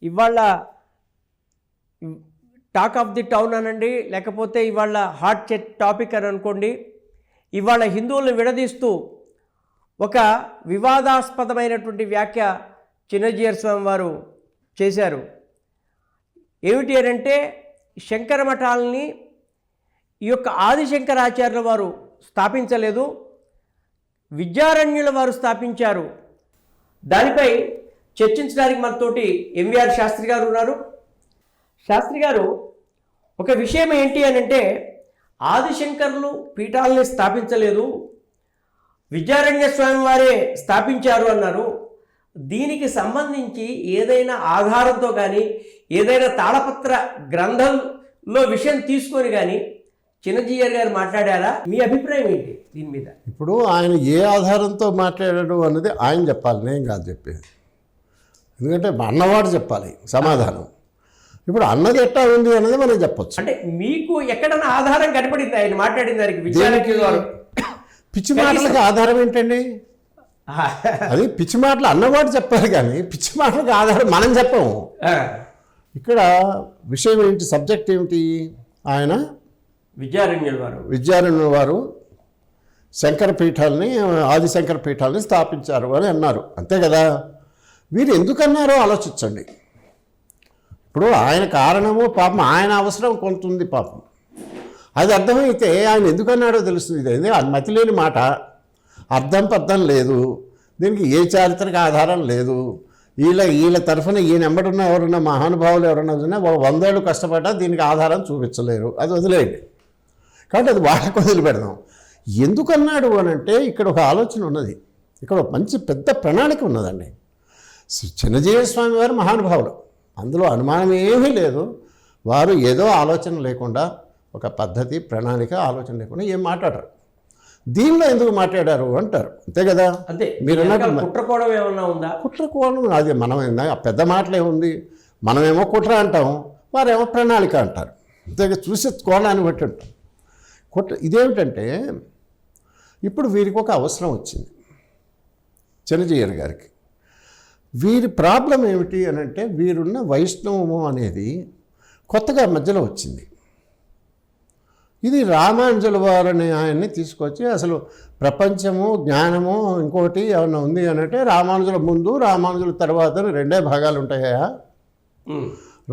ఇవాళ talk of the town అనండి, లేకపోతే ఇవాళ హాట్ టాపిక్ అని అనుకోండి. ఇవాళ హిందువులను విడదీస్తూ ఒక వివాదాస్పదమైనటువంటి వ్యాఖ్య చిన్నజీయర్ స్వామి వారు చేశారు. ఏమిటి అంటే, శంకర మఠాలని ఈ యొక్క ఆదిశంకరాచార్యుల వారు స్థాపించలేదు, విద్యారణ్యుల వారు స్థాపించారు. దానిపై చర్చించడానికి మనతోటి ఎంవిఆర్ శాస్త్రి గారు ఉన్నారు. శాస్త్రి గారు, ఒక విషయం ఏంటి అని అంటే, ఆదిశంకరులు పీఠాలని స్థాపించలేదు, విద్యారణ్య స్వామి వారే స్థాపించారు అన్నారు. దీనికి సంబంధించి ఏదైనా ఆధారంతో కానీ, ఏదైనా తాళపత్ర గ్రంథంలో విషయం తీసుకొని కానీ చిన్నజీయర్ గారు మాట్లాడారా? మీ అభిప్రాయం ఏంటి దీని మీద? ఇప్పుడు ఆయన ఏ ఆధారంతో మాట్లాడాడు అన్నది ఆయన చెప్పాలి, నేను కాదు చెప్పేది. ఎందుకంటే అన్నవాడు చెప్పాలి సమాధానం. ఇప్పుడు అన్నది ఎట్టా ఉంది అనేది మనం చెప్పొచ్చు. అంటే మీకు ఎక్కడన్నా ఆధారం కనపడింది ఆయన మాట్లాడిన దానికి? విద్యారణ్యుల వారు పిచ్చి మాటలకు ఆధారం ఏంటండి? అది పిచ్చి మాటలు అన్నవాడు చెప్పాలి, కానీ పిచ్చి మాటలకు ఆధారం మనం చెప్పము. ఇక్కడ విషయం ఏంటి, సబ్జెక్ట్ ఏమిటి? ఆయన విద్యారణ్యుల వారు శంకర పీఠాలని, ఆదిశంకర పీఠాలని స్థాపించారు అని అన్నారు, అంతే కదా? వీరు ఎందుకన్నారో ఆలోచించండి. ఇప్పుడు ఆయన కారణము పాపం, ఆయన అవసరం కొంత ఉంది పాపం. అది అర్థమైతే ఆయన ఎందుకన్నాడో తెలుస్తుంది. ఇది మతిలేని మాట, అర్థం పర్థం లేదు, దీనికి ఏ చారిత్రక ఆధారం లేదు. వీళ్ళ తరఫున ఈయన ఎంబడున్న ఎవరున్నా మహానుభావులు ఎవరన్నా ఉన్నా 100 ఏళ్ళు కష్టపడ్డా దీనికి ఆధారం చూపించలేరు, అది వదిలేయండి. కాబట్టి అది వాళ్ళకు వదిలిపెడదాం. ఎందుకన్నాడు అని అంటే, ఇక్కడ ఒక ఆలోచన ఉన్నది, ఇక్కడ ఒక మంచి పెద్ద ప్రణాళిక ఉన్నదండి. చిన్నజీయర్ స్వామి వారు మహానుభావులు, అందులో అనుమానం ఏమీ లేదు. వారు ఏదో ఆలోచన లేకుండా, ఒక పద్ధతి ప్రణాళిక ఆలోచన లేకుండా ఏం మాట్లాడరు. దీనిలో ఎందుకు మాట్లాడారు అంటారు, అంతే కదా? అంతే. మీరు కుట్రకోవడం ఏమన్నా ఉందా? కుట్రకోవడం అది మనం పెద్ద మాటలు ఏముంది, మనమేమో కుట్ర అంటాం, వారేమో ప్రణాళిక అంటారు, అంతే. చూసే కోణాన్ని బట్టి ఉంటాం. ఇదేమిటంటే, ఇప్పుడు వీరికి ఒక అవసరం వచ్చింది చిన్నజీయర్ గారికి. వీరి ప్రాబ్లం ఏమిటి అని అంటే, వీరున్న వైష్ణవము అనేది కొత్తగా మధ్యలో వచ్చింది. ఇది రామానుజుల వారిని ఆయన్ని తీసుకొచ్చి, అసలు ప్రపంచము జ్ఞానము ఇంకోటి ఏమన్నా ఉంది అని అంటే, రామానుజుల ముందు రామానుజుల తర్వాత 2 భాగాలు ఉంటాయా?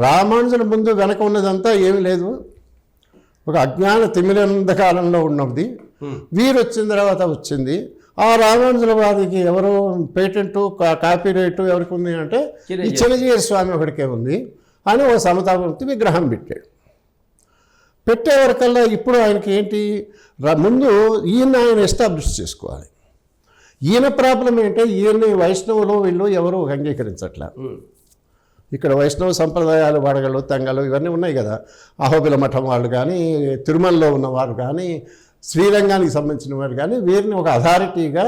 రామానుజుల ముందు వెనక ఉన్నదంతా ఏమీ లేదు, ఒక అజ్ఞాన తిమిరంధ కాలంలో ఉన్నది. వీరు వచ్చిన తర్వాత వచ్చింది. ఆ రామానుజుల వారికి ఎవరు పేటెంటు కాపీ రైటు ఎవరికి ఉంది అంటే, ఈ చిన్నజీయర్ స్వామి ఒకడికే ఉంది అని ఓ సమతామూర్తి విగ్రహం పెట్టేవరకల్లా ఇప్పుడు ఆయనకి ఏంటి, ముందు ఆయన ఎస్టాబ్లిష్ చేసుకోవాలి. ఈయన ప్రాబ్లం ఏంటంటే, ఈయన్ని వైష్ణవులు వీళ్ళు ఎవరు అంగీకరించట్లే. ఇక్కడ వైష్ణవ సంప్రదాయాలు వడగలు తెంగలు ఇవన్నీ ఉన్నాయి కదా. అహోబిల మఠం వాళ్ళు కానీ, తిరుమలలో ఉన్నవారు కానీ, శ్రీరంగానికి సంబంధించిన వారు కానీ వీరిని ఒక అథారిటీగా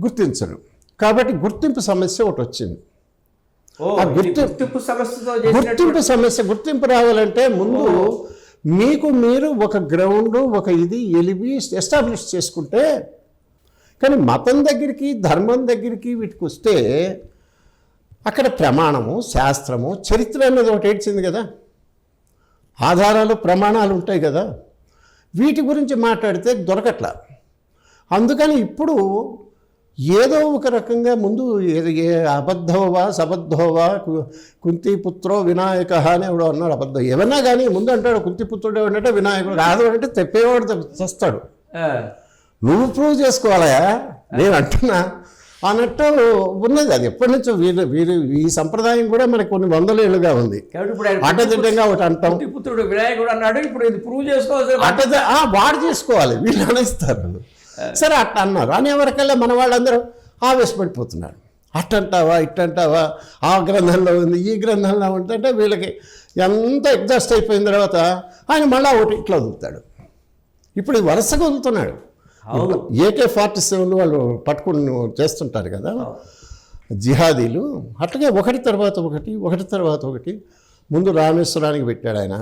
గుర్తించరు. కాబట్టి గుర్తింపు సమస్య ఒకటి వచ్చింది. గుర్తింపు రావాలంటే ముందు మీరు ఒక గ్రౌండ్, ఒక ఇది ఎలివి ఎస్టాబ్లిష్ చేసుకుంటే. కానీ మతం దగ్గరికి, ధర్మం దగ్గరికి వీటికి వస్తే అక్కడ ప్రమాణము, శాస్త్రము, చరిత్ర అనేది ఒకటి ఏడ్చింది కదా, ఆధారాలు ప్రమాణాలు ఉంటాయి కదా, వీటి గురించి మాట్లాడితే దొరకట్లా. అందుకని ఇప్పుడు ఏదో ఒక రకంగా ముందు ఏ అబద్ధోవా సబద్ధోవా కుంతిపుత్రో వినాయక అని ఎవడో అన్నాడు. అబద్ధం ఏమన్నా కానీ ముందు అంటాడు కుంతిపుత్రుడు ఏమంటే వినాయకుడు కాదు అంటే తెప్పేవాడు చస్తాడు. నువ్వు ప్రూవ్ చేసుకోవాలయా, నేను అంటున్నా అన్నట్టు ఉన్నది. అది ఎప్పటి నుంచో వీరు ఈ సంప్రదాయం కూడా మనకి కొన్ని 100 ఏళ్ళుగా ఉంది. అడ్డదిడ్డంగా ఒకటి అంటాం, పుత్రుడు వినాయకుడు అన్నాడు, ఇప్పుడు ఇది ప్రూవ్ చేసుకోవాలి, వాడు చేసుకోవాలి, వీళ్ళు అనేస్తారు. సరే అట్ట అన్నారు అనేవరకల్లా మన వాళ్ళందరూ ఆవేశపడిపోతున్నారు. అట్టంటావా ఇట్టంటావా, ఆ గ్రంథంలో ఉంది ఈ గ్రంథంలో ఉంటుంటే వీళ్ళకి ఎంత ఎగ్జాస్ట్ అయిపోయిన తర్వాత ఆయన మళ్ళీ ఒకటి ఇట్లా వదులుతాడు. ఇప్పుడు వరుసగా వదులుతున్నాడు. AK-47 వాళ్ళు పట్టుకుని చేస్తుంటారు కదా జిహాదీలు, అట్లాగే ఒకటి తర్వాత ఒకటి. ముందు రామేశ్వరానికి పెట్టాడు ఆయన,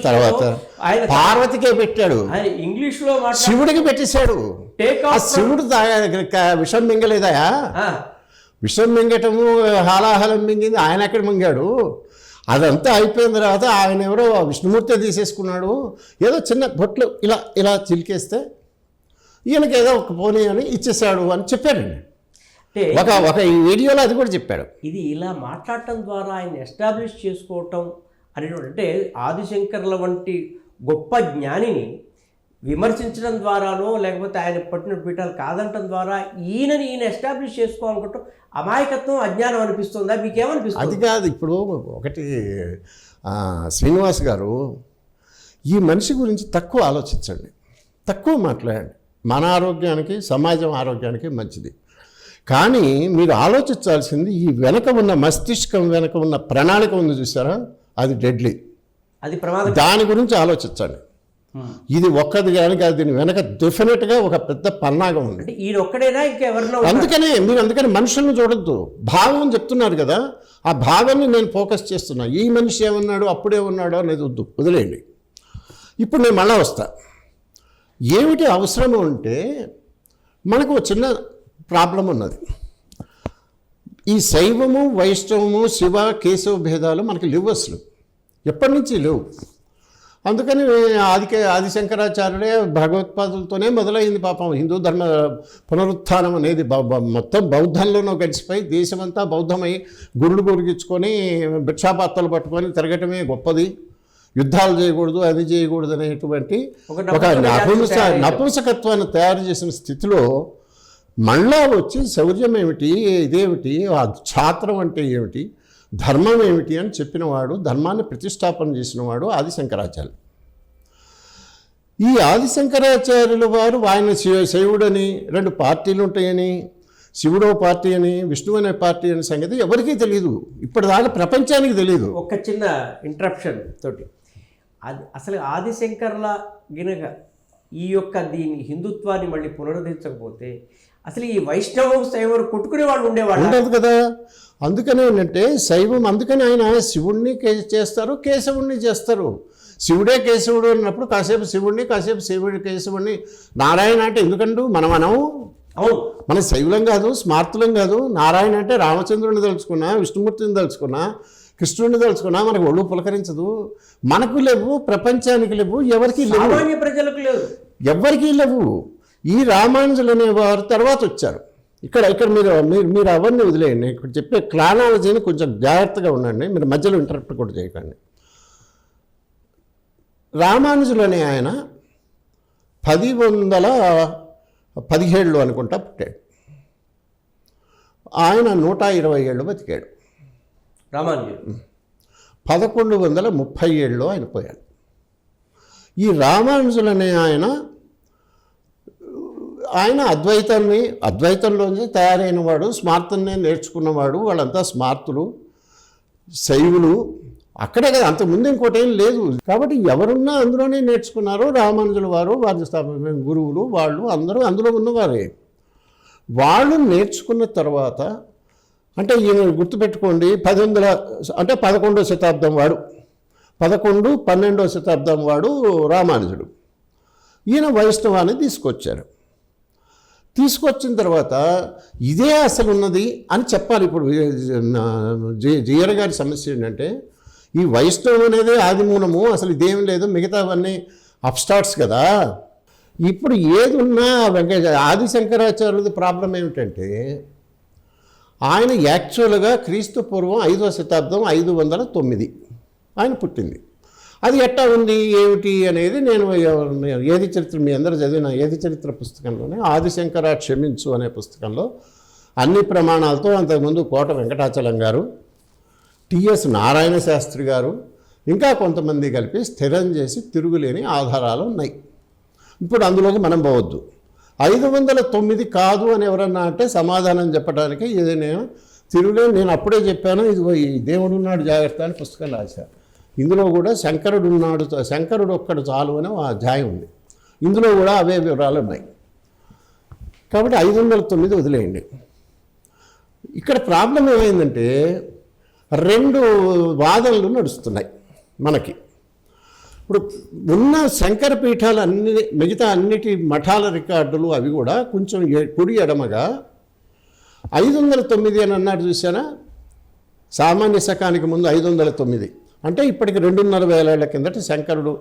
తర్వాత పార్వతికే పెట్టాడు, శివుడికి పెట్టేశాడు. ఆ శివుడు విషం మింగలేదా, విషం మింగటము హాలాహలం మింగింది ఆయన ఎక్కడ మింగాడు. అదంతా అయిపోయిన తర్వాత ఆయన ఎవరో విష్ణుమూర్తి తీసేసుకున్నాడు. ఏదో చిన్న బొట్లు ఇలా ఇలా చిలికేస్తే ఈయనకి ఏదో ఒక పోనీ అని ఇచ్చేసాడు అని చెప్పారండి. ఒక ఈ వీడియోలో అది కూడా చెప్పాడు. ఇది ఇలా మాట్లాడటం ద్వారా ఆయన ఎస్టాబ్లిష్ చేసుకోవటం అనేటువంటి, అంటే ఆదిశంకర్ల వంటి గొప్ప జ్ఞానిని విమర్శించడం ద్వారానో లేకపోతే ఆయన పట్టిన పీఠాలు కాదంటం ద్వారా ఈయన ఎస్టాబ్లిష్ చేసుకోవాలనుకుంటాం అమాయకత్వం, అజ్ఞానం అనిపిస్తుందా? మీకేమనిపిస్తుంది? అది కాదు. ఇప్పుడు ఒకటి శ్రీనివాస్ గారు, ఈ మనిషి గురించి తక్కువ ఆలోచించండి, తక్కువ మాట్లాడండి. మన ఆరోగ్యానికి సమాజం ఆరోగ్యానికి మంచిది. కానీ మీరు ఆలోచించాల్సింది ఈ వెనక ఉన్న మస్తిష్కం వెనక ఉన్న ప్రణాళిక ఉంది చూసారా, అది డెడ్లీ, అది ప్రమాదం. దాని గురించి ఆలోచించండి. ఇది ఒక్కది కానీ కాదు, దీని వెనక డెఫినెట్గా ఒక పెద్ద పన్నాగం ఉంది. అంటే ఈయన ఒక్కడైనా ఇంకెవరినో? అందుకని మనుషులను చూడొద్దు, భావం చెప్తున్నారు కదా, ఆ భావాన్ని నేను ఫోకస్ చేస్తున్నా. ఈ మనిషి ఏమన్నాడు, అప్పుడే ఉన్నాడో అనేది వద్దు, వదిలేయండి. ఇప్పుడు నేను మళ్ళా వస్తా. ఏమిటి అవసరము అంటే మనకు చిన్న ప్రాబ్లం ఉన్నది. ఈ శైవము వైష్ణవము శివ కేశవ భేదాలు మనకి లేవు, అసలు ఎప్పటి నుంచి లేవు. అందుకని ఆదిశంకరాచార్యుడే భగవత్పాదులతోనే మొదలైంది పాపం హిందూ ధర్మ పునరుత్థానం అనేది. మొత్తం బౌద్ధంలోనూ గడిచిపోయి దేశమంతా బౌద్ధమై గుళ్ళు గురిగించుకొని భిక్షాపాత్రలు పట్టుకొని తిరగటమే గొప్పది, యుద్ధాలు చేయకూడదు, అది చేయకూడదు అనేటువంటి ఒక నపుంసకత్వాన్ని తయారు చేసిన స్థితిలో మళ్ళా వచ్చి శౌర్యం ఏమిటి, ఇదేమిటి, ఆ ఛాత్రం అంటే ఏమిటి, ధర్మం ఏమిటి అని చెప్పినవాడు, ధర్మాన్ని ప్రతిష్టాపన చేసినవాడు ఆదిశంకరాచార్యులు. ఈ ఆదిశంకరాచార్యుల వారు ఆయన శైవుడని, రెండు పార్టీలు ఉంటాయని, శివుడో పార్టీ అని విష్ణువు అనే పార్టీ అనే సంగతి ఎవరికీ తెలియదు, ఇప్పటిదాకా ప్రపంచానికి తెలియదు. ఒక చిన్న ఇంటరప్షన్ తోటి, అది అసలు ఆదిశంకర్ల గినక ఈ యొక్క దీని హిందుత్వాన్ని మళ్ళీ పునరుద్ధరించకపోతే అసలు ఈ వైష్ణవం శైవం కొట్టుకునే వాళ్ళు ఉండేవాళ్ళు ఉండదు కదా. అందుకనే ఏంటంటే శైవం, అందుకని ఆయన శివుణ్ణి చేస్తారు, కేశవుణ్ణి చేస్తారు. శివుడే కేశవుడు అన్నప్పుడు కాసేపు శివుణ్ణి, కాసేపు శివుడి కేశవుణ్ణి. నారాయణ అంటే ఎందుకంటూ మనం అవును, మన శైవులం కాదు, స్మార్తులం కాదు. నారాయణ అంటే రామచంద్రుని తలుచుకున్నా, విష్ణుమూర్తిని తలుచుకున్నా, కృష్ణుడిని తలుచుకున్నా మనకు ఒళ్ళు పులకరించదు. మనకు లేవు, ప్రపంచానికి లేవు, ఎవరికి లేవు, సామాన్య ప్రజలకు లేవు, ఎవరికీ లేవు. ఈ రామానుజులు అనేవారు తర్వాత వచ్చారు. ఇక్కడ మీరు అవన్నీ వదిలేయండి. ఇక్కడ చెప్పే క్రానాలజీని కొంచెం జాగ్రత్తగా ఉండండి, మీరు మధ్యలో ఇంటరప్ట్ కూడా చేయకండి. రామానుజులు అనే ఆయన 1017 అనుకుంటా పుట్టాడు. ఆయన 120 ఏళ్ళు బతికాడు. రామానుజులు 1137 ఆయన పోయాడు. ఈ రామానుజులు అనే ఆయన అద్వైతంలోంచి తయారైన వాడు, స్మార్తున్నే నేర్చుకున్నవాడు. వాళ్ళంతా స్మార్తులు, శైవులు. అక్కడే కదా, అంతకుముందు ఇంకోటి ఏం లేదు. కాబట్టి ఎవరున్నా అందులోనే నేర్చుకున్నారు. రామానుజుల వారు, వారి గురువులు, వాళ్ళు అందరూ అందులో ఉన్నవారే. వాళ్ళు నేర్చుకున్న తర్వాత అంటే ఈయన గుర్తుపెట్టుకోండి, 11వ శతాబ్దం వాడు, 12వ శతాబ్దం వాడు రామానుజుడు. ఈయన వైష్ణవాన్ని తీసుకొచ్చారు. తీసుకొచ్చిన తర్వాత ఇదే అసలు ఉన్నది అని చెప్పాలి. ఇప్పుడు జియర్ గారి సమస్య ఏంటంటే ఈ వైష్ణవం అనేది ఆది మూలము, అసలు ఇదేం లేదు, మిగతావన్నీ అప్స్టార్ట్స్ కదా. ఇప్పుడు ఏది ఉన్నా ఆదిశంకరాచార్యులది ప్రాబ్లం ఏమిటంటే ఆయన యాక్చువల్గా క్రీస్తు పూర్వం 5వ శతాబ్దం 509 ఆయన పుట్టింది. అది ఎట్టా ఉంది ఏమిటి అనేది నేను ఏది చరిత్ర మీ అందరూ చదివిన ఏది చరిత్ర పుస్తకంలోనే ఆదిశంకర క్షమించు అనే పుస్తకంలో అన్ని ప్రమాణాలతో అంతకుముందు కోట వెంకటాచలం గారు, టిఎస్ నారాయణ శాస్త్రి గారు, ఇంకా కొంతమంది కలిపి స్థిరం చేసి తిరుగులేని ఆధారాలు ఉన్నాయి. ఇప్పుడు అందులోకి మనం పోవద్దు. 509 కాదు అని ఎవరన్నా అంటే సమాధానం చెప్పడానికి ఇది నేను అప్పుడే చెప్పాను, ఇది ఈ దేవుడు ఉన్నాడు జాగ్రత్త అని పుస్తకం రాశాను. ఇందులో కూడా శంకరుడు ఒక్కడు చాలు అని ఆ అధ్యాయం ఉంది. ఇందులో కూడా అవే వివరాలు ఉన్నాయి. కాబట్టి 509 వదిలేయండి. ఇక్కడ ప్రాబ్లం ఏమైందంటే 2 వాదనలు నడుస్తున్నాయి మనకి. ఇప్పుడు ఉన్న శంకర పీఠాలు మిగతా అన్నిటి మఠాల రికార్డులు అవి కూడా కొంచెం కుడి ఎడమగా 509 అని అన్నాడు చూసారా, సామాన్య శకానికి ముందు 509, అంటే ఇప్పటికి 2,500 ఏళ్ల కిందట శంకరుడు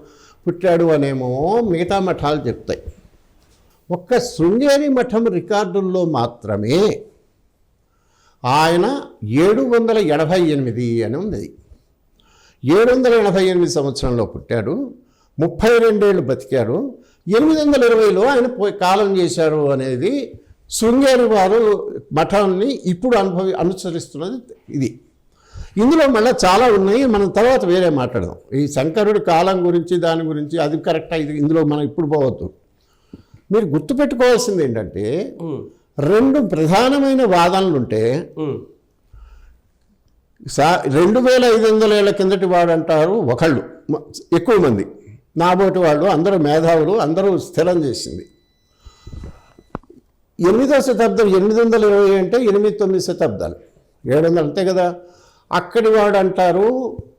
పుట్టాడు అనేమో మిగతా మఠాలు చెప్తాయి. ఒక్క శృంగేరి మఠం రికార్డుల్లో మాత్రమే ఆయన 788 అని ఉంది. 788 సంవత్సరంలో పుట్టాడు, 32 ఏళ్ళు బతికాడు, 820లో ఆయన కాలం చేశారు అనేది శృంగేరి వారు మఠాన్ని ఇప్పుడు అనుసరిస్తున్నది ఇది. ఇందులో మళ్ళీ చాలా ఉన్నాయి, మనం తర్వాత వేరే మాట్లాడదాం. ఈ శంకరుడి కాలం గురించి దాని గురించి అది కరెక్టా ఇది ఇందులో మనం ఇప్పుడు పోవద్దు. మీరు గుర్తుపెట్టుకోవాల్సింది ఏంటంటే 2 ప్రధానమైన వాదనలు ఉంటే 2500 ఏళ్ల కిందటి వాడు అంటారు ఒకళ్ళు, ఎక్కువ మంది నాబోటి వాళ్ళు, అందరూ మేధావులు, అందరూ స్థిరం చేసింది 8వ శతాబ్దం. 820 అంటే 8-9 శతాబ్దాలు, 700 అంతే కదా. అక్కడి వాడు అంటారు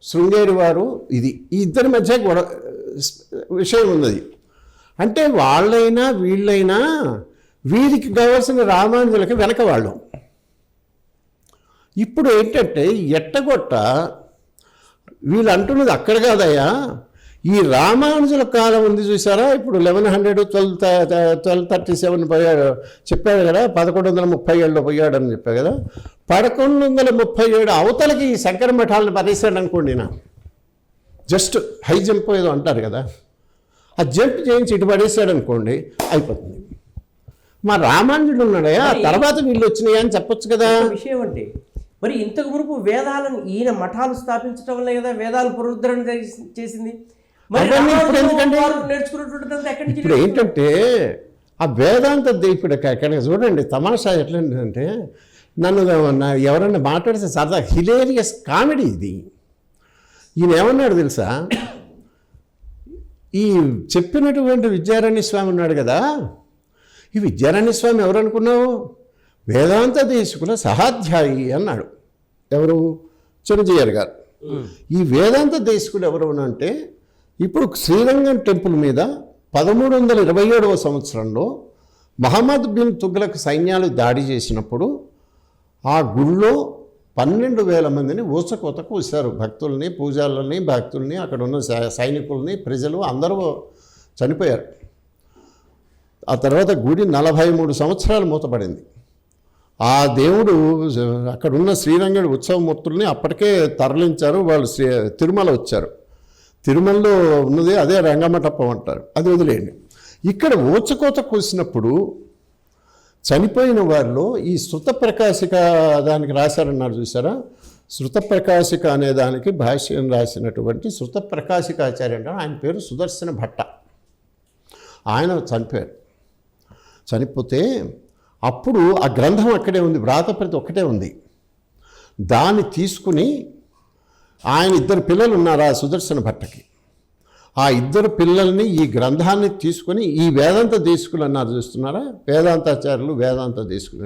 శృంగేరి వారు. ఇది ఈ ఇద్దరి మధ్య విషయం ఉన్నది. అంటే వాళ్ళైనా వీళ్ళైనా వీరికి కావాల్సిన రామానుజులకి వెనక వాళ్ళం. ఇప్పుడు ఏంటంటే ఎట్టగొట్ట వీళ్ళు అంటున్నది అక్కడ కాదయ్యా, ఈ రామానుజుల కాలం ఉంది చూసారా, ఇప్పుడు 1237 పోయాడు చెప్పాడు కదా, 1137లో పోయాడని చెప్పాడు కదా, 1137 అవతలకి ఈ శంకర మఠాలను పరేసాడు అనుకోండి. జస్ట్ హై జంప్ ఏదో అంటారు కదా, ఆ జంప్ చేయించి ఇటు పడేసాడు అనుకోండి, అయిపోతుంది. మా రామానుజుడు ఉన్నాడయా, తర్వాత వీళ్ళు వచ్చినాయా అని చెప్పొచ్చు కదా. విషయం అంటే మరి ఇంతకు మునుపు వేదాలను ఈయన మఠాలు స్థాపించడం వల్లే కదా వేదాలు పునరుద్ధరణ చేసింది. ఇప్పుడు ఏంటంటే ఆ వేదాంత ఇప్పుడు ఇక్కడ చూడండి తమాషా ఎట్లంటే, నన్ను ఎవరన్నా మాట్లాడితే సరదా హిలేరియస్ కామెడీ ఇది. ఈయన ఏమన్నాడు తెలుసా, ఈ చెప్పినటువంటి విద్యారణ్య స్వామి ఉన్నాడు కదా, ఈ విద్యారణ్య స్వామి ఎవరు అనుకున్నావు, వేదాంత దేశకుల సహాధ్యాయి అన్నాడు. ఎవరు? చిరంజీవి గారు. ఈ వేదాంత దేశకుడు ఎవరు అంటే, ఇప్పుడు శ్రీరంగం టెంపుల్ మీద 1327వ సంవత్సరంలో మహమ్మద్ బిన్ తుగ్లక్ సైన్యాలు దాడి చేసినప్పుడు ఆ గుళ్ళో 12,000 మందిని ఊచకోత కూశారు. భక్తుల్ని, పూజారులని, భక్తుల్ని, అక్కడ ఉన్న సైనికుల్ని, ప్రజలు అందరూ చనిపోయారు. ఆ తర్వాత గుడి 43 సంవత్సరాలు మూతపడింది. ఆ దేవుడు అక్కడున్న శ్రీరంగడి ఉత్సవమూర్తుల్ని అప్పటికే తరలించారు. వాళ్ళు తిరుమల వచ్చారు. తిరుమలలో ఉన్నది అదే రంగమంటపం అంటారు, అది వదిలేయండి. ఇక్కడ ఊచకోత కూసినప్పుడు చనిపోయిన వారిలో ఈ శృత ప్రకాశిక దానికి రాశారన్నారు చూసారా, శృత ప్రకాశిక అనే దానికి భాష్యం రాసినటువంటి శృత ప్రకాశికాచార్య అంటే ఆయన పేరు సుదర్శన భట్ట. ఆయన చనిపోయారు. చనిపోతే అప్పుడు ఆ గ్రంథం అక్కడే ఉంది, వ్రాతప్రతి ఒక్కటే ఉంది. దాన్ని తీసుకుని ఆయన 2 పిల్లలు ఉన్నారు ఆ సుదర్శన భట్టకి. ఆ 2 పిల్లల్ని ఈ గ్రంథాన్ని తీసుకొని ఈ వేదాంత దేశకులు అన్నారు చూస్తున్నారా, వేదాంతాచార్యులు వేదాంత దేశకులు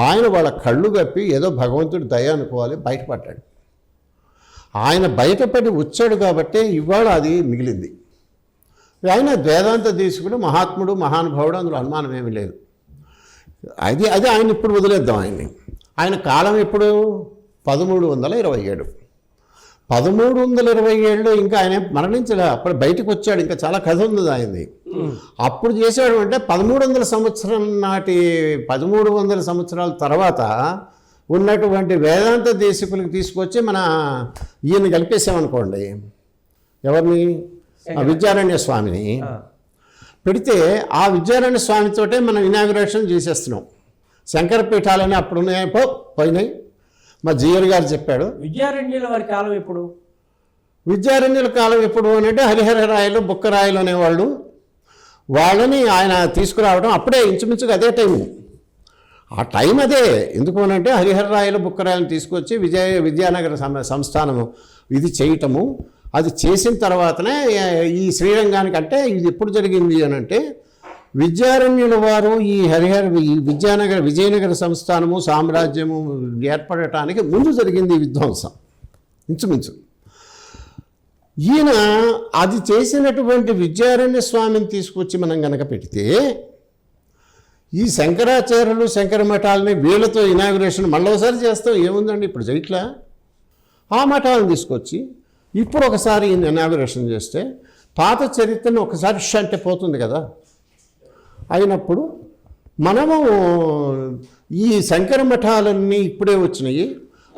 ఆయన వాళ్ళ కళ్ళు కప్పి ఏదో భగవంతుడి దయ అనుకోవాలి బయటపడ్డాడు. ఆయన బయటపడి వచ్చాడు కాబట్టే ఇవాళ అది మిగిలింది. ఆయన వేదాంత దేశకుడు, మహాత్ముడు, మహానుభావుడు, అందులో అనుమానం ఏమీ లేదు. అది ఆయన ఇప్పుడు వదిలేద్దాం ఆయన్ని. ఆయన కాలం ఎప్పుడు? 1327. 1327లో ఇంకా ఆయన మరణించలే, అప్పుడు బయటకు వచ్చాడు. ఇంకా చాలా కథ ఉంది ఆయనది. అప్పుడు చేశాడు అంటే 1300 సంవత్సరం నాటి 1300 సంవత్సరాల తర్వాత ఉన్నటువంటి వేదాంత దేశకులకు తీసుకొచ్చి మన ఈయన కలిపేసామనుకోండి, ఎవరిని? విద్యారణ్య స్వామిని పెడితే ఆ విద్యారణ్య స్వామితోటే మనం ఇనాగ్రేషన్ చేసేస్తున్నాం. శంకర పీఠాలని అప్పుడు ఉన్నాయో పోయినాయి. మా జీఆర్ గారు చెప్పాడు. విద్యారణ్యుల వారి కాలం ఎప్పుడు? విద్యారణ్యుల కాలం ఎప్పుడు అని అంటే హరిహర రాయలు, బుక్కరాయలు అనేవాళ్ళు, వాళ్ళని ఆయన తీసుకురావడం అప్పుడే ఇంచుమించుగా అదే టైం. ఆ టైం అదే. ఎందుకు అనంటే హరిహర రాయలు, బుక్కరాయలను తీసుకొచ్చి విద్యానగర సంస్థానము ఇది చేయటము, అది చేసిన తర్వాతనే ఈ శ్రీరంగానికి. అంటే ఇది ఎప్పుడు జరిగింది అని అంటే విద్యారణ్యుల వారు ఈ విజయనగర సంస్థానము సామ్రాజ్యము ఏర్పడటానికి ముందు జరిగింది ఈ విధ్వంసం ఇంచుమించు. ఈయన అది చేసినటువంటి విద్యారణ్య స్వామిని తీసుకొచ్చి మనం గనక పెడితే ఈ శంకరాచార్యులు శంకర మఠాలని వీళ్ళతో ఇనాగ్రేషన్ మళ్ళీ ఒకసారి చేస్తాం, ఏముందండి ఇప్పుడు చేయట్లా. ఆ మఠాలను తీసుకొచ్చి ఇప్పుడు ఒకసారి ఇనాగ్రేషన్ చేస్తే పాత చరిత్రను ఒకసారి అంటే పోతుంది కదా. అయినప్పుడు మనము ఈ శంకర మఠాలన్నీ ఇప్పుడే వచ్చినాయి,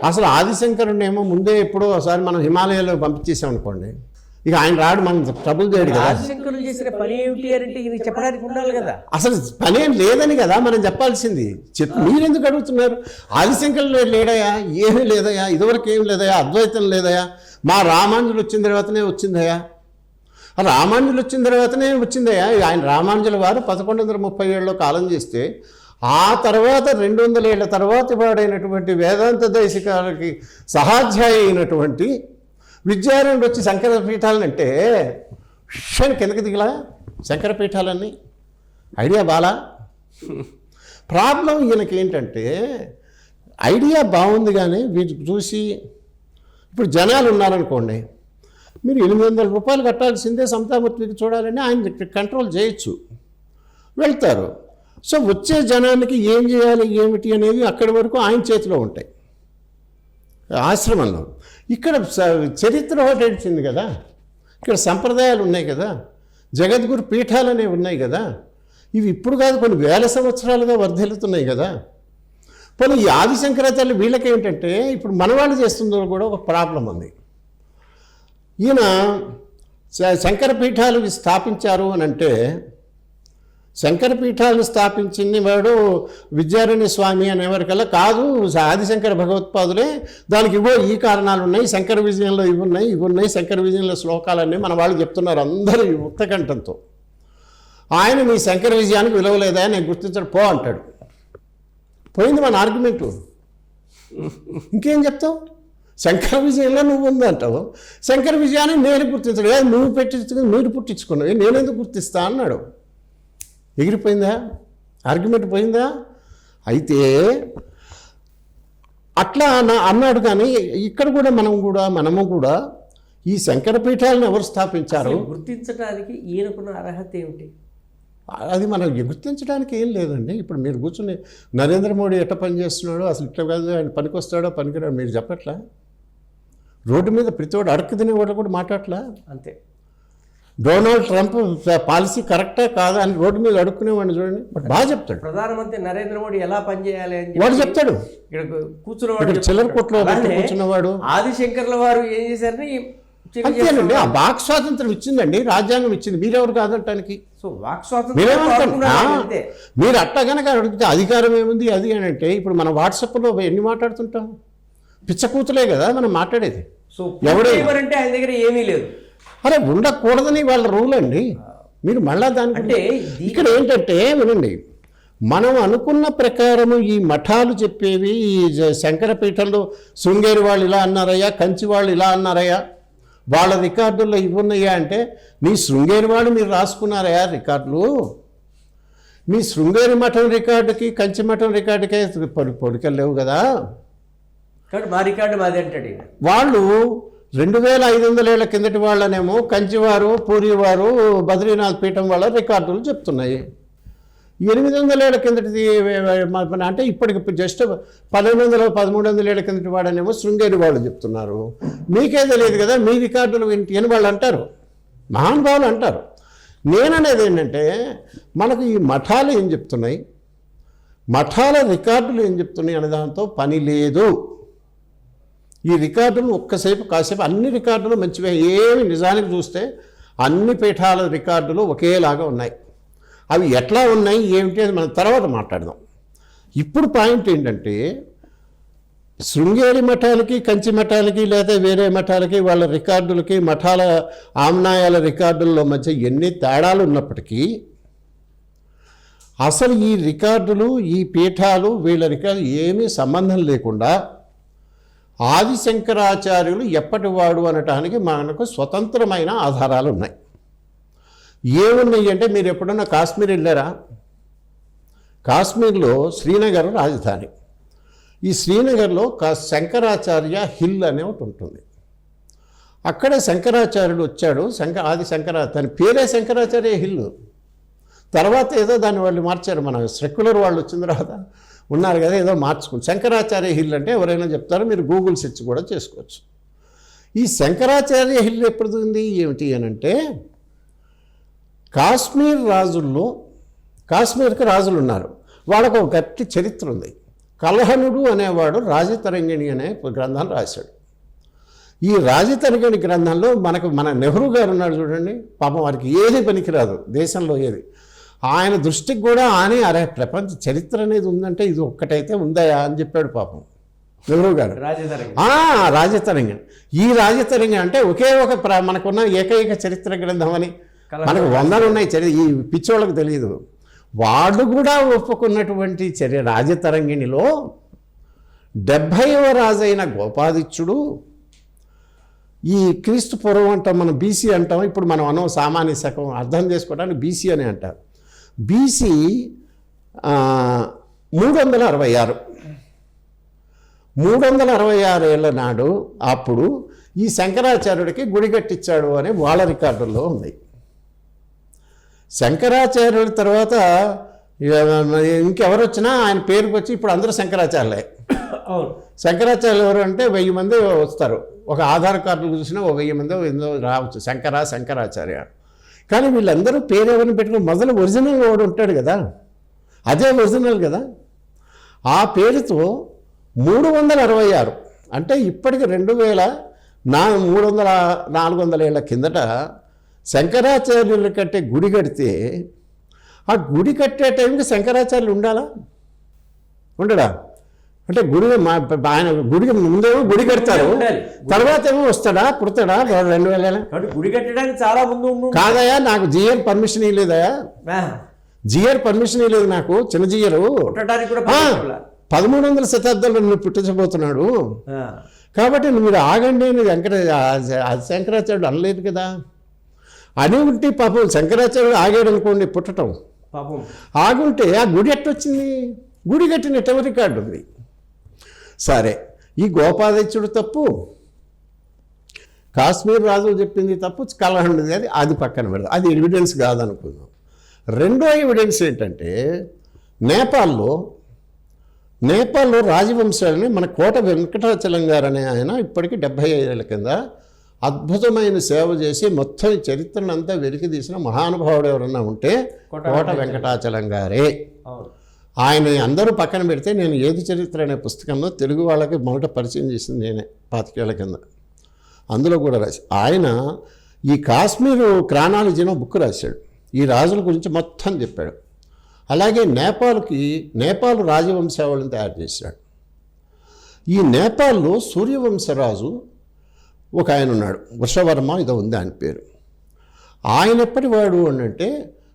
అసలు ఆదిశంకరుని ఏమో ముందే ఎప్పుడో ఒకసారి మనం హిమాలయాలో పంపించేసాం అనుకోండి, ఇక ఆయన రాడు, మనం ట్రబుల్ చేయడు కదా. ఆదిశంకరులు చేసిన పని ఏమిటి అంటే ఇది చెప్పడానికి ఉండాలి కదా. అసలు పనేం లేదని కదా మనం చెప్పాల్సింది. మీరెందుకు అడుగుతున్నారు? ఆదిశంకరులు లేదయా, ఏమీ లేదయా, ఇదివరకు ఏం లేదయా, అద్వైతం లేదయా, మా రామానుజులు వచ్చిన తర్వాతనే వచ్చిందయా, రామానుజులు వచ్చిన తర్వాతనే వచ్చిందయా. ఆయన రామానుజుల వారు 1137లో కాలం చేస్తే ఆ తర్వాత 200 ఏళ్ల తర్వాత వాడైనటువంటి వేదాంత దేశికాలకి సహాధ్యాయి అయినటువంటి విద్యారణ్యుడు వచ్చి శంకర పీఠాలనంటే కిందకి దిగలా శంకర పీఠాలన్నీ. ఐడియా బాలా. ప్రాబ్లం ఈయనకి ఏంటంటే ఐడియా బాగుంది కానీ వీటికి చూసి ఇప్పుడు జనాలు ఉన్నారనుకోండి, మీరు 800 రూపాయలు కట్టాల్సిందే సమతామూర్తికి చూడాలని ఆయన కంట్రోల్ చేయొచ్చు, వెళ్తారు. సో వచ్చే జనానికి ఏం చేయాలి ఏమిటి అనేది అక్కడి వరకు ఆయన చేతిలో ఉంటాయి ఆశ్రమంలో. ఇక్కడ చరిత్ర ఒకటి వచ్చింది కదా, ఇక్కడ సంప్రదాయాలు ఉన్నాయి కదా, జగద్గురు పీఠాలు అనేవి ఉన్నాయి కదా, ఇవి ఇప్పుడు కాదు కొన్ని వేల సంవత్సరాలుగా వర్ధిల్లుతున్నాయి కదా. పోనీ ఈ ఆదిశంకరాచార్యులు వీళ్ళకేంటంటే ఇప్పుడు మనవాళ్ళు చేస్తుందో కూడా ఒక ప్రాబ్లం ఉంది. ఈయన శంకర పీఠాలు స్థాపించారు అని అంటే శంకర పీఠాలను స్థాపించింది వాడు విద్యారణ్య స్వామి అనేవరకల్లా కాదు, ఆదిశంకర భగవత్పాదులే. దానికి ఇవో ఈ కారణాలు ఉన్నాయి, శంకర విజయంలో ఇవి ఉన్నాయి, శంకర విజయంలో శ్లోకాలన్నీ మన వాళ్ళు చెప్తున్నారు అందరూ ఉత్తకంఠంతో. ఆయన నీ శంకర విజయానికి విలువలేదా నేను గుర్తించడం పో అంటాడు. పోయింది మన ఆర్గ్యుమెంటు. ఇంకేం చెప్తావు? శంకర విజయంలో నువ్వు ఉందంటావు, శంకర విజయాన్ని నేను గుర్తించడు, నువ్వు పెట్టించుకుని మీరు పుట్టించుకున్నావు, నేనెందుకు గుర్తిస్తా అన్నాడు. ఎగిరిపోయిందా? ఆర్గ్యుమెంట్ పోయిందా? అయితే అట్లా అన్నాడు. కానీ ఇక్కడ కూడా మనము కూడా ఈ శంకర పీఠాలను ఎవరు స్థాపించారు గుర్తించడానికి ఈయనకున్న అర్హత ఏమిటి? అది మనం గుర్తించడానికి ఏం లేదండి. ఇప్పుడు మీరు కూర్చుని నరేంద్ర మోడీ ఎట్ట పనిచేస్తున్నాడో, అసలు ఇట్లా కాదు ఆయన పనికొస్తాడో పనికిరాడో మీరు చెప్పట్లా? రోడ్డు మీద ప్రతివాడు అడక్కు తినేవాడు కూడా మాట్లాడట్లా? అంతే. డొనాల్డ్ ట్రంప్ పాలసీ కరెక్టా కాదా అని రోడ్డు మీద అడుక్కునేవాడిని చూడండి, బట్ బాగా చెప్తాడు. ప్రధానమంత్రి నరేంద్ర మోడీ ఎలా పనిచేయాలి అని వాడు చెప్తాడు. ఇక్కడ కూర్చున్నవాడు చిల్లర కొట్లో కూర్చున్నవాడు ఆదిశంకర్ల వారు ఏం చేశారని అంతేనండి. ఆ వాక్ స్వాతంత్రం ఇచ్చిందండి, రాజ్యాంగం ఇచ్చింది, మీరెవరు కాదంటానికి. సో వాక్ స్వాతంత్రం మీరు అట్టా కనుక అడిగితే అధికారం ఏముంది అది అని అంటే ఇప్పుడు మనం వాట్సాప్లో ఎన్ని మాట్లాడుతుంటాం, పిచ్చకూతులే కదా మనం మాట్లాడేది. సో ఎవడంటే ఆయన దగ్గర ఏమీ లేదు. అరే ఉండకూడదని వాళ్ళ రూల్ అండి. మీరు మళ్ళా దానికంటే ఇక్కడ ఏంటంటే వినండి, మనం అనుకున్న ప్రకారము ఈ మఠాలు చెప్పేవి ఈ శంకర పీఠంలో శృంగేరి వాళ్ళు ఇలా అన్నారయ్యా, కంచి వాళ్ళు ఇలా అన్నారయ్యా, వాళ్ళ రికార్డుల్లో ఇవి ఉన్నాయా అంటే మీ శృంగేరి వాళ్ళు మీరు రాసుకున్నారయ్యా రికార్డులు, మీ శృంగేరి మఠం రికార్డుకి కంచి మఠం రికార్డుకే పొడికలు లేవు కదా, మా రికార్డు మాది అంటాడు. వాళ్ళు 2500 ఏళ్ల కిందటి వాళ్ళనేమో కంచివారు పూరివారు బద్రీనాథ్ పీఠం వాళ్ళ రికార్డులు చెప్తున్నాయి. 800 ఏళ్ల కిందటిది అంటే ఇప్పటికి జస్ట్ 1300 ఏళ్ల కిందటి వాడనేమో శృంగేరి వాళ్ళు చెప్తున్నారు. మీకే తెలియదు కదా మీ రికార్డులు ఏంటి అని వాళ్ళు అంటారు, మహానుభావులు అంటారు. నేననేది ఏంటంటే మనకు ఈ మఠాలు ఏం చెప్తున్నాయి, మఠాల రికార్డులు ఏం చెప్తున్నాయి అనే దాంతో పని లేదు. ఈ రికార్డులు ఒక్కసేపు కాసేపు అన్ని రికార్డులు మంచివే, ఏమి నిజానికి చూస్తే అన్ని పీఠాల రికార్డులు ఒకేలాగా ఉన్నాయి. అవి ఎట్లా ఉన్నాయి ఏమిటి అని మనం తర్వాత మాట్లాడదాం. ఇప్పుడు పాయింట్ ఏంటంటే శృంగేరి మఠాలకి కంచి మఠాలకి లేదా వేరే మఠాలకి వాళ్ళ రికార్డులకి మఠాల ఆమ్నాయాల రికార్డుల్లో మధ్య ఎన్ని తేడాలు ఉన్నప్పటికీ అసలు ఈ రికార్డులు ఈ పీఠాలు వీళ్ళ రికార్డు ఏమీ సంబంధం లేకుండా ఆదిశంకరాచార్యులు ఎప్పటివాడు అనటానికి మనకు స్వతంత్రమైన ఆధారాలు ఉన్నాయి. ఏమున్నాయి అంటే మీరు ఎప్పుడన్నా కాశ్మీర్ వెళ్ళారా? కాశ్మీర్లో శ్రీనగర్ రాజధాని. ఈ శ్రీనగర్లో శంకరాచార్య హిల్ అనే ఒకటి ఉంటుంది. అక్కడే శంకరాచార్యుడు వచ్చాడు. ఆది తన పేరే శంకరాచార్య హిల్. తర్వాత ఏదో దాన్ని వాళ్ళు మార్చారు. మన సెక్యులర్ వాళ్ళు వచ్చిన తర్వాత ఉన్నారు కదా, ఏదో మార్చుకుని శంకరాచార్య హిల్ అంటే ఎవరైనా చెప్తారో, మీరు గూగుల్ సెర్చ్ కూడా చేసుకోవచ్చు. ఈ శంకరాచార్య హిల్ ఎప్పుడు ఉంది ఏమిటి అని అంటే, కాశ్మీర్ రాజుల్లో, కాశ్మీర్కి రాజులు ఉన్నారు, వాళ్ళకు ఒక గట్టి చరిత్ర ఉంది. కల్హణుడు అనేవాడు రాజతరంగిణి అనే గ్రంథాన్ని రాశాడు. ఈ రాజతరంగిణి గ్రంథంలో మన నెహ్రూ గారు ఉన్నాడు చూడండి, పాపం వారికి ఏది పనికిరాదు దేశంలో ఏది. ఆయన దృష్టికి కూడా ఆయన అరే ప్రపంచ చరిత్ర అనేది ఉందంటే ఇది ఒక్కటైతే ఉందయా అని చెప్పాడు పాపం నెహ్రూ గారు. రాజతరంగిణి. ఈ రాజతరంగిణి అంటే ఒకే ఒక మనకున్న ఏకైక చరిత్ర గ్రంథం అని, మనకు వందలు ఉన్నాయి ఈ పిచ్చోళ్ళకు తెలియదు. వాళ్ళు కూడా ఒప్పుకున్నటువంటి రాజతరంగిణిలో 70వ రాజైన గోపాదిత్యుడు, ఈ క్రీస్తు పూర్వం అంటాం, మనం బీసీ అంటాం, ఇప్పుడు మనం అనం సామాన్య శకం అర్థం చేసుకోవడానికి బీసీ అని అంటారు. బీసీ 366 ఏళ్ళ నాడు అప్పుడు ఈ శంకరాచార్యుడికి గుడి కట్టించాడు అని వాళ్ళ రికార్డుల్లో ఉంది. శంకరాచార్యుడి తర్వాత ఇంకెవరు వచ్చినా ఆయన పేరుకి వచ్చి ఇప్పుడు అందరూ శంకరాచార్యులే. శంకరాచార్యులు ఎవరు అంటే 1000 మంది వస్తారు, ఒక ఆధార్ కార్డులు చూసినా 1000 మంది ఎంతో రావచ్చు శంకరాచార్య. కానీ వీళ్ళందరూ పేరు ఎవరిని పెట్టుకుని మొదలు ఒరిజినల్ వాడు ఉంటాడు కదా, అదే ఒరిజినల్ కదా. ఆ పేరుతో 366 అంటే ఇప్పటికి 400 ఏళ్ల కిందట శంకరాచార్యులు కట్టే గుడి కడితే, ఆ గుడి కట్టే టైంకి శంకరాచార్యులు ఉండడా అంటే ఆయన గుడికి ముందేమో గుడి కడతారు, తర్వాత ఏమో పుడతాడా 2000 గుడి కట్టడానికి చాలా ముందు కాదయా, నాకు జిఆర్ పర్మిషన్ ఇవ్వలేదయా, జిఆర్ పర్మిషన్ ఇవ్వలేదు నాకు, చిన్న జిఆర్ 1300వ శతాబ్దంలో నువ్వు పుట్టించబోతున్నాడు కాబట్టి మీరు ఆగండి అని శంకరాచార్యుడు అనలేదు కదా. అని ఉంటే పాపం శంకరాచార్యుడు ఆగాడు అనుకోండి పుట్టడం, ఆగుంటే ఆ గుడి ఎట్టొచ్చింది, గుడి కట్టిన రికార్డు ఉంది. సరే, ఈ గోపాదిత్యుడు తప్పు, కాశ్మీర్ రాజు చెప్పింది తప్పు, కలహండిది అది పక్కన పెడదాం, అది ఎవిడెన్స్ కాదనుకుందాం. రెండో ఎవిడెన్స్ ఏంటంటే నేపాల్లో రాజవంశాలని మన కోట వెంకటాచలం గారు అనే ఆయన ఇప్పటికీ 75 ఏళ్ల కింద అద్భుతమైన సేవ చేసి మొత్తం చరిత్రను అంతా వెలికి తీసిన మహానుభావుడు ఎవరన్నా ఉంటే కోట వెంకటాచలం గారే. ఆయన అందరూ పక్కన పెడితే నేను ఏది చరిత్ర అనే పుస్తకంలో తెలుగు వాళ్ళకి మొదట పరిచయం చేసింది నేనే 25 ఏళ్ల కింద. అందులో కూడా రాసి ఆయన ఈ కాశ్మీరు క్రానాలజీలో బుక్ రాశాడు, ఈ రాజుల గురించి మొత్తం చెప్పాడు. అలాగే నేపాల్ రాజవంశావళిని తయారు చేశాడు. ఈ నేపాల్లో సూర్యవంశరాజు ఒక ఆయన ఉన్నాడు, వృషవర్మ ఇదో ఉంది ఆయన పేరు. ఆయన ఎప్పటి వాడు అంటే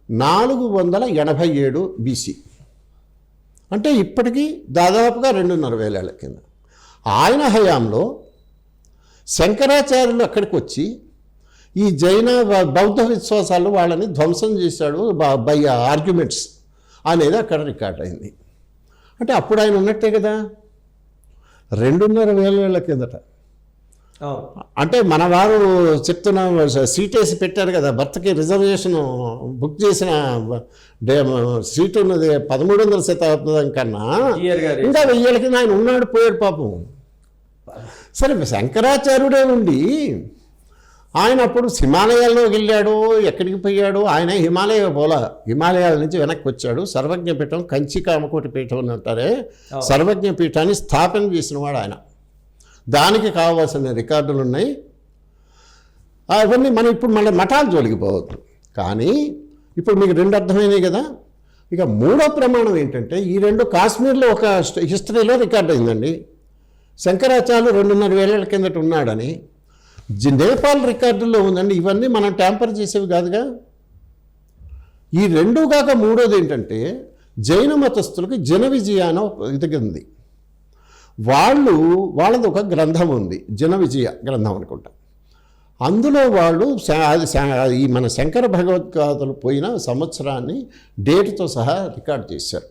487 బీసీ, అంటే ఇప్పటికీ దాదాపుగా 2,500 ఏళ్ల కింద. ఆయన హయాంలో శంకరాచార్యులు అక్కడికి వచ్చి ఈ జైన బౌద్ధ విశ్వాసాలు వాళ్ళని ధ్వంసం చేశాడు బై ఆర్గ్యుమెంట్స్ అనేది అక్కడ రికార్డ్ అయింది. అంటే అప్పుడు ఆయన ఉన్నట్టే కదా, 2,500 ఏళ్ల కిందట. అంటే మన వారు చెప్తున్న సీట్ వేసి పెట్టారు కదా, భర్తకి రిజర్వేషన్ బుక్ చేసిన సీట్ ఉన్నది 1300వ శతాబ్దం కన్నా ఇంకా 1000 ఏళ్ళ కింద ఆయన ఉన్నాడు, పోయాడు పాపం. సరే, శంకరాచార్యుడే ఉండి ఆయన అప్పుడు హిమాలయాల్లోకి వెళ్ళాడు, ఎక్కడికి పోయాడు, ఆయన హిమాలయాల నుంచి వెనక్కి వచ్చాడు. సర్వజ్ఞ పీఠం, కంచి కామకోటి పీఠం అని అంటారే, సర్వజ్ఞ పీఠాన్ని స్థాపన చేసిన వాడు ఆయన. దానికి కావాల్సిన రికార్డులు ఉన్నాయి. అవన్నీ మనం ఇప్పుడు మళ్ళీ మఠాలు జోలికిపోవద్దు. కానీ ఇప్పుడు మీకు 2 అర్థమైనాయి కదా. ఇక 3వ ప్రమాణం ఏంటంటే, ఈ 2 కాశ్మీర్లో ఒక హిస్టరీలో రికార్డ్ అయిందండి. శంకరాచార్యులు 2,500 ఏళ్ల కిందట ఉన్నాడని నేపాల్ రికార్డుల్లో ఉందండి. ఇవన్నీ మనం ట్యాంపర్ చేసేవి కాదుగా. ఈ 2 కాక 3వది ఏంటంటే, జైన మతస్థులకి జన విజయ అని ఇది ఉంది. వాళ్ళది ఒక గ్రంథం ఉంది, జన విజయ గ్రంథం అనుకుంటా. అందులో వాళ్ళు ఈ మన శంకర భగవద్గీతలు పోయిన సంవత్సరాన్ని డేటుతో సహా రికార్డ్ చేశారు.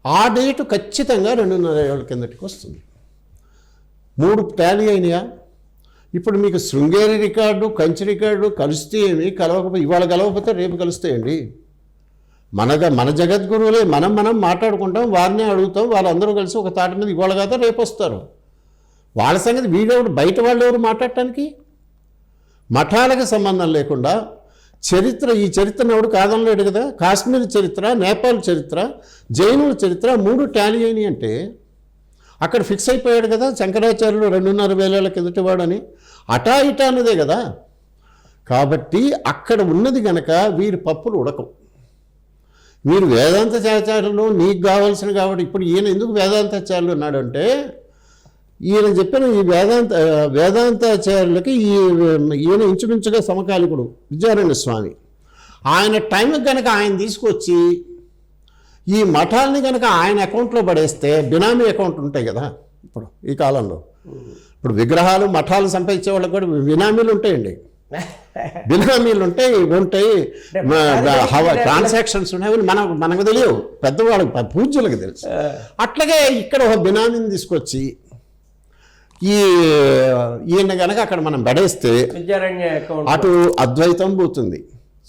ఆ డేటు ఖచ్చితంగా 2,500 ఏళ్ల కిందటికి వస్తుంది. 3 టాలీ అయినాయా? ఇప్పుడు మీకు శృంగేరి రికార్డు, కంచి రికార్డు కలిస్తే ఏమి, కలవకపోతే ఇవాళ కలవకపోతే రేపు కలుస్తాయండి. మన జగద్గురువులే మనం మాట్లాడుకుంటాం, వారినే అడుగుతాం, వాళ్ళందరూ కలిసి ఒక తాటి మీద ఇవాళ కదా రేపు వస్తారు. వాళ్ళ సంగతి వీడెవడు, బయట వాళ్ళు ఎవరు మాట్లాడటానికి? మఠాలకు సంబంధం లేకుండా ఈ చరిత్రను ఎవడు కాదనలేడు కదా. కాశ్మీర్ చరిత్ర, నేపాల్ చరిత్ర, జైనుల చరిత్ర 3 టాలీ అయినాయి అంటే అక్కడ ఫిక్స్ అయిపోయాడు కదా శంకరాచార్యులు 2,500 కిందటి వాడని. అటా ఇటా అన్నదే కదా. కాబట్టి అక్కడ ఉన్నది గనక వీరి పప్పులు ఉడకం. మీరు వేదాంతాచార్యులు నీకు కావాల్సిన కాబట్టి ఇప్పుడు ఈయన ఎందుకు వేదాంతాచార్యులు ఉన్నాడంటే, ఈయన చెప్పిన ఈ వేదాంతాచార్యులకి ఈయన ఇంచుమించుగా సమకాలికుడు విద్యారణ్య స్వామి. ఆయన టైంకి కనుక ఆయన తీసుకొచ్చి ఈ మఠాలని కనుక ఆయన అకౌంట్లో పడేస్తే, బినామీ అకౌంట్ ఉంటాయి కదా ఇప్పుడు ఈ కాలంలో. ఇప్పుడు విగ్రహాలు మఠాలు సంపాదించే వాళ్ళకి కూడా బినామీలు ఉంటాయండి. బినామీలు ఉంటాయి ట్రాన్సాక్షన్స్ ఉన్నాయి, మనకు తెలియవు, పెద్దవాళ్ళకి పూజ్యులకు తెలుసు. అట్లాగే ఇక్కడ ఒక బినామీని తీసుకొచ్చి ఈయన కనుక అక్కడ మనం పడేస్తే అటు అద్వైతం పోతుంది,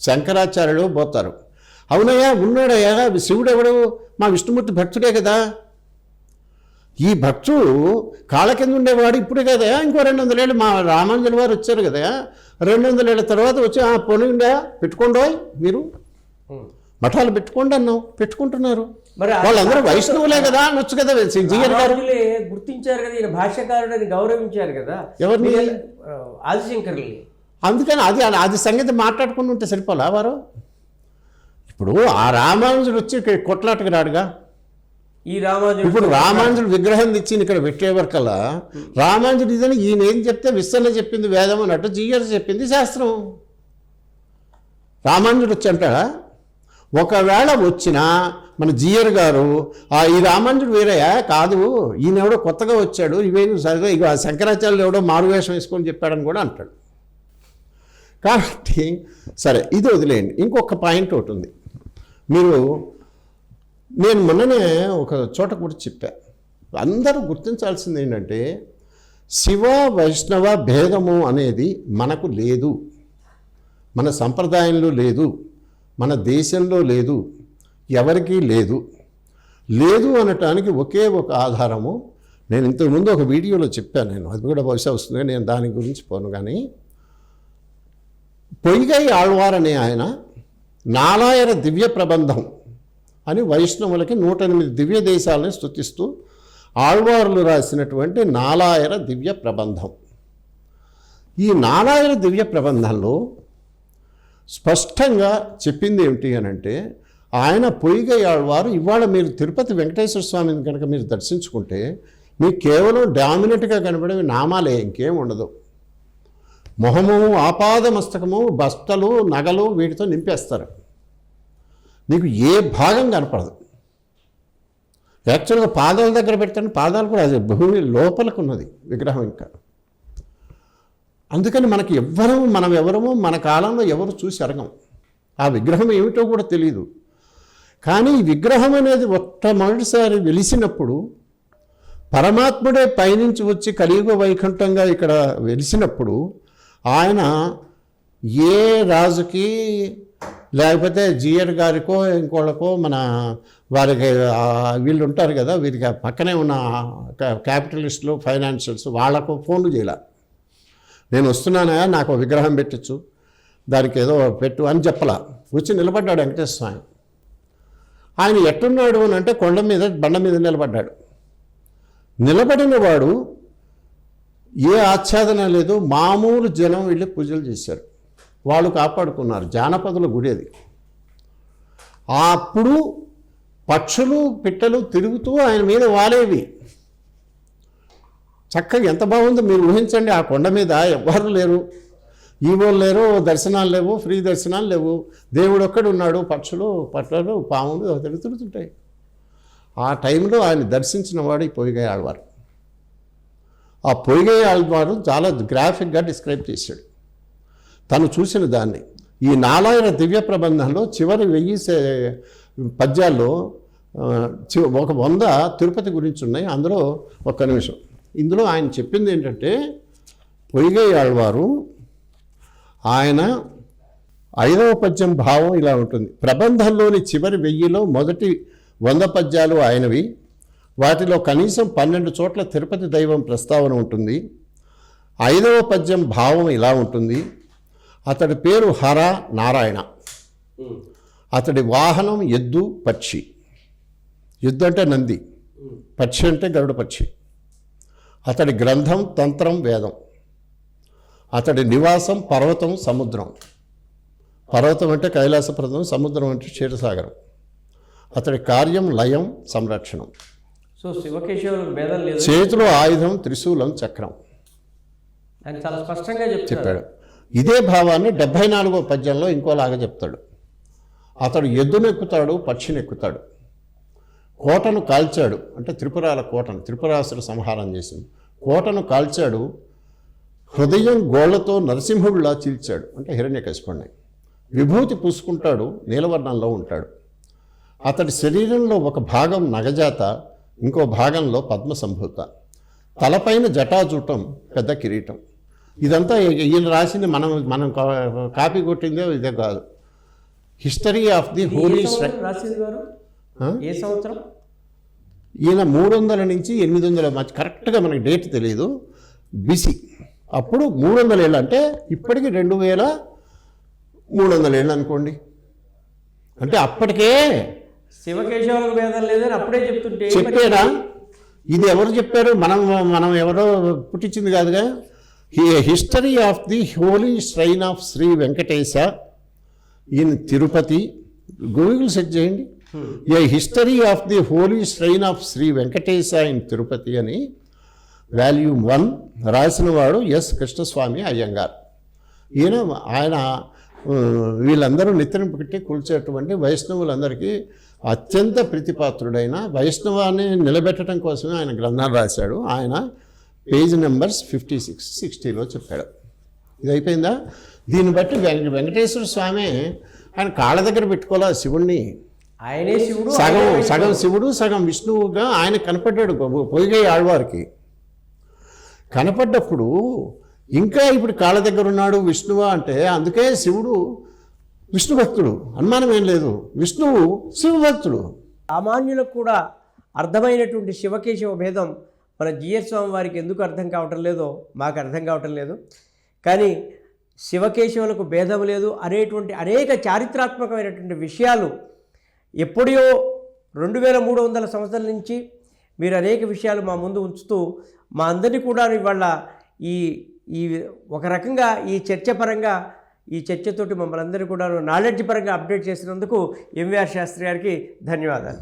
శంకరాచార్యులు పోతారు. అవునయ్యా ఉన్నాడయ్యా శివుడు ఎవడు, మా విష్ణుమూర్తి భక్తుడే కదా. ఈ భక్తుడు కాళ్ళ కింద ఉండేవాడు ఇప్పుడే కదా, ఇంకో 200 ఏళ్ళు మా రామానుజుల వారు వచ్చారు కదా, 200 ఏళ్ళ తర్వాత వచ్చి పొనిండా పెట్టుకోండి మీరు మఠాలు పెట్టుకోండి అన్నాం, పెట్టుకుంటున్నారు. మరి వాళ్ళందరూ వైష్ణవులే కదా అనొచ్చు కదా. జీయర్ గారు గుర్తించారు కదా, ఈయన భాష్యకారుడని గౌరవించారు కదా ఎవరిని, ఆదిశంకర్ని. అందుకని అది సంగతి మాట్లాడుకుని ఉంటే సరిపోలా వారు. ఇప్పుడు ఆ రామానుజుడు వచ్చి కొట్లాటకు రాడుగా. ఈ రామానుజుడు ఇప్పుడు రామానుజుడు విగ్రహం తెచ్చి ఇక్కడ పెట్టేవరకల్లా రామానుజుడు ఇదని ఈయన ఏం చెప్తే విస్తరణ చెప్పింది వేదం అన్నట్టు జీయర్ చెప్పింది శాస్త్రం. రామానుజుడు వచ్చి అంటాడా? ఒకవేళ వచ్చినా మన జీయర్ గారు ఈ రామానుజుడు వేరేయా కాదు, ఈయన ఎవడో కొత్తగా వచ్చాడు, ఇవేమి సరిగా ఇక శంకరాచార్యులు ఎవడో మారువేషం వేసుకొని చెప్పాడని కూడా అంటాడు. కాబట్టి సరే ఇది వదిలేయండి. ఇంకొక పాయింట్ ఒకటి ఉంది. నేను మొన్ననే ఒక చోట కూడా చెప్పా, అందరూ గుర్తించాల్సింది ఏంటంటే శివ వైష్ణవ భేదము అనేది మనకు లేదు, మన సంప్రదాయంలో లేదు, మన దేశంలో లేదు, ఎవరికీ లేదు. లేదు అనటానికి ఒకే ఒక ఆధారము నేను ఇంతకుముందు ఒక వీడియోలో చెప్పాను, నేను అది కూడా బహుశా వస్తుంది, నేను దాని గురించి పోను. కానీ పొయ్యిగై ఆళ్వార్ అనే ఆయన నాలాయర దివ్య ప్రబంధం అని వైష్ణవులకి 108 దివ్య దేశాలని స్తుతిస్తూ ఆళ్వార్లు రాసినటువంటి నాలాయర దివ్య ప్రబంధం. ఈ నాలాయర దివ్య ప్రబంధంలో స్పష్టంగా చెప్పింది ఏమిటి అని అంటే, ఆయన పొయ్యిగై ఆళ్వారు ఇవాళ మీరు తిరుపతి వెంకటేశ్వర స్వామిని కనుక మీరు దర్శించుకుంటే మీకు కేవలం డామినెంట్గా కనబడేవి నామాలే, ఇంకేం ఉండదు. మొహము ఆపాద మస్తకము బస్తలు నగలు వీటితో నింపేస్తారు, నీకు ఏ భాగం కనపడదు. యాక్చువల్గా పాదాల దగ్గర పెడతాను, పాదాలు కూడా అది భూమి లోపలకు ఉన్నది విగ్రహం. ఇంకా అందుకని మనకి మనం ఎవరమో మన కాలంలో ఎవరు చూసి అరగం, ఆ విగ్రహం ఏమిటో కూడా తెలియదు. కానీ ఈ విగ్రహం అనేది మొట్టమొదటిసారి వెలిసినప్పుడు పరమాత్ముడే పైనుంచి వచ్చి కలియుగ వైకుంఠంగా ఇక్కడ వెలిసినప్పుడు ఆయన ఏ రాజుకి లేకపోతే జీయర్ గారికో ఇంకోళ్ళకో మన వారికి వీళ్ళు ఉంటారు కదా, వీరికి పక్కనే ఉన్న క్యాపిటలిస్టులు ఫైనాన్షియల్స్ వాళ్ళకు ఫోన్లు చేయాల, నేను వస్తున్నానా నాకు విగ్రహం పెట్టచ్చు, దానికి ఏదో పెట్టు అని చెప్పలా. వచ్చి నిలబడ్డాడు వెంకటేశ్వర స్వామి. ఆయన ఎట్టున్నాడు అని అంటే బండ మీద నిలబడ్డాడు. నిలబడిన వాడు ఏ ఆచ్ఛాదన లేదు, మామూలు జనం వెళ్ళి పూజలు చేశారు, వాళ్ళు కాపాడుకున్నారు. జానపదుల గుడి అది. అప్పుడు పక్షులు పిట్టలు తిరుగుతూ ఆయన మీద వాలేవి. చక్కగా ఎంత బాగుందో మీరు ఊహించండి. ఆ కొండ మీద ఎవ్వరు లేరు, ఈవోలు లేరు, దర్శనాలు లేవు, ఫ్రీ దర్శనాలు లేవు, దేవుడు ఒక్కడు ఉన్నాడు, పక్షులు పట్టలు పాములు తిరుగుతుంటాయి. ఆ టైంలో ఆయన దర్శించిన వాడు ఈ పొయ్యిగై ఆళ్వారు. ఆ పొయ్యిగై ఆళ్వారు చాలా గ్రాఫిక్గా డిస్క్రైబ్ చేశాడు తను చూసిన దాన్ని. ఈ నాలాయర దివ్య ప్రబంధంలో చివరి 1000 పద్యాల్లో ఒక 100 తిరుపతి గురించి ఉన్నాయి. అందులో ఒక్క నిమిషం, ఇందులో ఆయన చెప్పింది ఏంటంటే, పొయ్యిగై ఆళ్వారు ఆయన 5వ పద్యం భావం ఇలా ఉంటుంది. ప్రబంధంలోని చివరి 1000లో మొదటి 100 పద్యాలు ఆయనవి. వాటిలో కనీసం 12 చోట్ల తిరుపతి దైవం ప్రస్తావన ఉంటుంది. 5వ పద్యం భావం ఇలా ఉంటుంది. అతడి పేరు హర నారాయణ. అతడి వాహనం ఎద్దు పక్షి. ఎద్దు అంటే నంది, పక్షి అంటే గరుడ పక్షి. అతడి గ్రంథం తంత్రం వేదం. అతడి నివాసం పర్వతం సముద్రం. పర్వతం అంటే కైలాసప్రదం, సముద్రం అంటే క్షీరసాగరం. అతడి కార్యం లయం సంరక్షణం. సో శివకేశవులకు భేదం లేదు. చేతిలో ఆయుధం త్రిశూలం చక్రం ఆయన చాలా స్పష్టంగా చెప్పాడు. ఇదే భావాన్ని 74వ పద్యంలో ఇంకోలాగా చెప్తాడు. అతడు ఎద్దునెక్కుతాడు, పక్షినెక్కుతాడు. కోటను కాల్చాడు అంటే త్రిపురాల కోటను, త్రిపురాసుర సంహారం చేసింది. కోటను కాల్చాడు, హృదయం గోళ్లతో నరసింహుడిలా చీల్చాడు అంటే హిరణ్యకశిపుణ్ణి. విభూతి పూసుకుంటాడు, నీలవర్ణంలో ఉంటాడు. అతడి శరీరంలో ఒక భాగం నగజాత, ఇంకో భాగంలో పద్మసంభూత. తలపైన జటాజూటం, పెద్ద కిరీటం. ఇదంతా ఈయన రాసింది, మనం కాపీ కొట్టిందే ఇదే కాదు. హిస్టరీ ఆఫ్ ది హోలీ రాసింది గారు ఏ సంవత్సరం? ఈయన 300 నుంచి 800 మధ్య, కరెక్ట్గా మనకి డేట్ తెలియదు, బిసి. అప్పుడు 300 ఏళ్ళు అంటే ఇప్పటికి 2300 ఏళ్ళు అనుకోండి. అంటే అప్పటికే శివకేశవులకు భేదం లేదని అప్పుడే చెప్తుంటే చెప్పారా? ఇది ఎవరు చెప్పారు? మనం ఎవరో పుట్టించింది కాదుగా. History of the holy shrine of Shri Venkatesa in Tirupati. Google search చేయండి. A history of the holy shrine of Shri Venkatesa in Tirupati అని వాల్యూమ్ 1 రాసిన వాడు ఎస్ కృష్ణస్వామి అయ్యంగార్. ఆయన వీళ్ళందరూ నెత్తిన పెట్టి కూల్చేటువంటి వైష్ణవులందరికీ అత్యంత ప్రీతిపాత్రుడైన, వైష్ణవాన్ని నిలబెట్టడం కోసమే ఆయన గ్రంథాలు రాశాడు. ఆయన పేజ్ నెంబర్స్ 56, 60లో చెప్పాడు. ఇది అయిపోయిందా? దీన్ని బట్టి వెంకటేశ్వర స్వామి ఆయన కాళ్ళ దగ్గర పెట్టుకోలే శివుణ్ణి. ఆయనే శివుడు, సగం శివుడు సగం విష్ణువుగా ఆయన కనపడ్డాడు పొయ్యి ఆళ్వారికి. కనపడ్డప్పుడు ఇంకా ఇప్పుడు కాళ్ళ దగ్గర ఉన్నాడు విష్ణువా అంటే, అందుకే శివుడు విష్ణు భక్తుడు, అనుమానం ఏం లేదు. విష్ణువు శివభక్తుడు. సామాన్యులకు కూడా అర్థమైనటువంటి శివకేశవ భేదం మన జిఎస్ స్వామి వారికి ఎందుకు అర్థం కావటం లేదో మాకు అర్థం కావటం లేదు. కానీ శివకేశవులకు భేదం లేదు అనేటువంటి అనేక చారిత్రాత్మకమైనటువంటి విషయాలు ఎప్పుడో 2300 సంవత్సరాల నుంచి మీరు అనేక విషయాలు మా ముందు ఉంచుతూ మా అందరినీ కూడా ఇవాళ ఈ ఒక రకంగా ఈ చర్చ పరంగా, ఈ చర్చతోటి మమ్మల్ని అందరినీ కూడా నాలెడ్జ్ పరంగా అప్డేట్ చేసినందుకు ఎంవీఆర్ శాస్త్రి గారికి ధన్యవాదాలు.